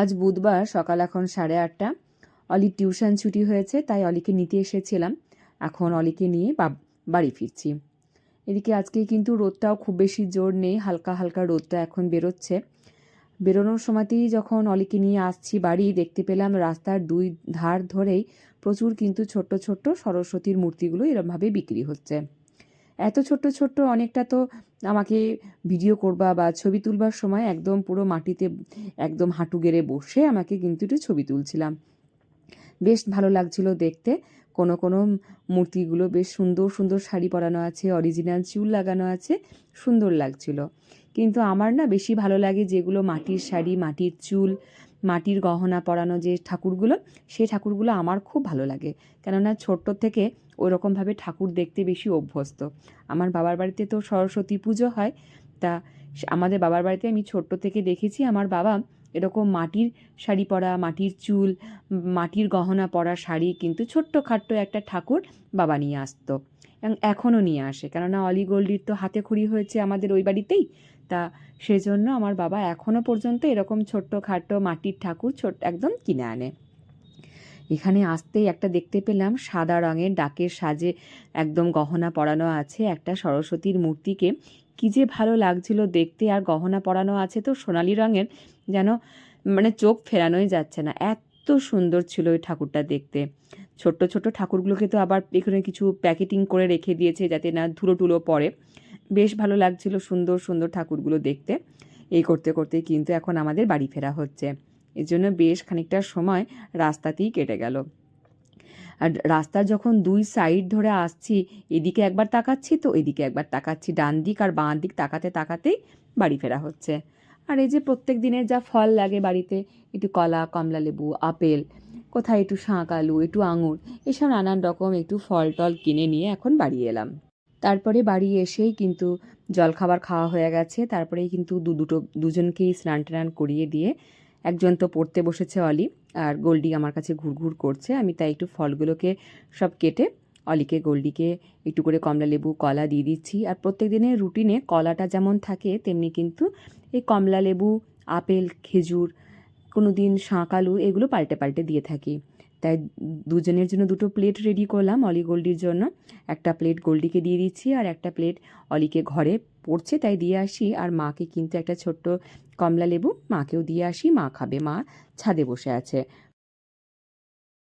আজ বুধবার সকাল এখন 8:30। অলির টিউশন ছুটি হয়েছে, তাই অলিকে নিতে এসেছিলাম। এখন অলিকে নিয়ে বাড়ি ফিরছি। এদিকে আজকে কিন্তু রোদটাও খুব বেশি জোর নেই, হালকা হালকা রোদটা এখন বেরোচ্ছে। বেরোনোর সময়তেই যখন অলিকে নিয়ে আসছি বাড়ি, দেখতে পেলাম রাস্তার দুই ধার ধরেই প্রচুর কিন্তু ছোট্ট ছোট্ট সরস্বতীর মূর্তিগুলো এরমভাবে বিক্রি হচ্ছে। এত ছোট্ট ছোট্ট অনেকটা তো আমাকে ভিডিও করবা বা ছবি তুলবার সময় একদম পুরো মাটিতে একদম হাঁটু গেড়ে বসে আমাকে কিন্তু একটু ছবি তুলছিলাম। বেশ ভালো লাগছিল দেখতে। কোনো কোনো মূর্তিগুলো বেশ সুন্দর সুন্দর শাড়ি পরানো আছে, অরিজিনাল চুল লাগানো আছে, সুন্দর লাগছিল। কিন্তু আমার না বেশি ভালো লাগে যেগুলো মাটির শাড়ি, মাটির চুল, মাটির গহনা পরানো যে ঠাকুরগুলো, সেই ঠাকুরগুলো আমার খুব ভালো লাগে। কেননা ছোট্ট থেকে ওইরকমভাবে ঠাকুর দেখতে বেশি অভ্যস্ত। আমার বাবার বাড়িতে তো সরস্বতী পুজো হয়, তা আমাদের বাবার বাড়িতে আমি ছোট্ট থেকে দেখেছি আমার বাবা এরকম মাটির শাড়ি পরা, মাটির চুল, মাটির গহনা পরা শাড়ি কিন্তু ছোট্টখাট্ট একটা ঠাকুর বাবা নিয়ে আসতো এবং এখনও নিয়ে আসে। কেননা অলি গোল্ডির তো হাতে খড়ি হয়েছে আমাদের ওই বাড়িতেই, তা সেজন্য আমার বাবা এখনও পর্যন্ত এরকম ছোট্টখাট্ট মাটির ঠাকুর একদম কিনে আনে। এখানে আসতেই একটা দেখতে পেলাম সাদা রঙের ডাকের সাজে একদম গহনা পরানো আছে একটা সরস্বতীর মূর্তিকে। কী যে ভালো লাগছিল দেখতে, আর গহনা পরানো আছে তো সোনালি রঙের, যেন মানে চোখ ফেরানোই যাচ্ছে না, এত সুন্দর ছিল ওই ঠাকুরটা দেখতে। ছোট্ট ছোট্ট ঠাকুরগুলোকে তো আবার এখানে কিছু প্যাকেটিং করে রেখে দিয়েছে যাতে না ধুলো টুলো পড়ে। বেশ ভালো লাগছিল সুন্দর সুন্দর ঠাকুরগুলো দেখতে। এই করতে করতে কিন্তু এখন আমাদের বাড়ি ফেরা হচ্ছে। এর জন্য বেশ খানিকটা সময় রাস্তাতেই কেটে গেল। আর রাস্তার যখন দুই সাইড ধরে আসছি, এদিকে একবার তাকাচ্ছি তো এদিকে একবার তাকাচ্ছি, ডান দিক আর বাঁ দিক তাকাতে তাকাতেই বাড়ি ফেরা হচ্ছে। আর এই যে প্রত্যেক দিনের যা ফল লাগে বাড়িতে, একটু কলা, কমলা লেবু, আপেল, কোথায় একটু শাঁক আলু, একটু আঙুর, এসব নানান রকম একটু ফল টল কিনে নিয়ে এখন বাড়ি এলাম। তারপরে বাড়ি এসেই কিন্তু জলখাবার খাওয়া হয়ে গেছে। তারপরেই কিন্তু দুজনকেই স্নান টান করিয়ে দিয়ে একজন তো পড়তে বসেছে অলি, আর গোল্ডি আমার কাছে ঘুরঘুর করছে। আমি তাই একটু ফলগুলোকে সব কেটে অলিকে গোল্ডিকে একটু করে কমলা লেবু কলা দিয়ে দিচ্ছি। আর প্রত্যেক দিনের রুটিনে কলাটা যেমন থাকে তেমনি কিন্তু এই কমলা লেবু, আপেল, খেজুর, কোনো দিন শাঁক আলু, এগুলো পাল্টে পাল্টে দিয়ে থাকি। তাই দুজনের জন্য দুটো প্লেট রেডি করলাম অলি গোল্ডির জন্য। একটা প্লেট গোল্ডিকে দিয়ে দিচ্ছি আর একটা প্লেট অলিকে ঘরে পড়ছে তাই দিয়ে আসি। আর মাকে কিন্তু একটা ছোট্ট কমলা লেবু মাকেও দিয়ে আসি, মা খাবে, মা ছাদে বসে আছে।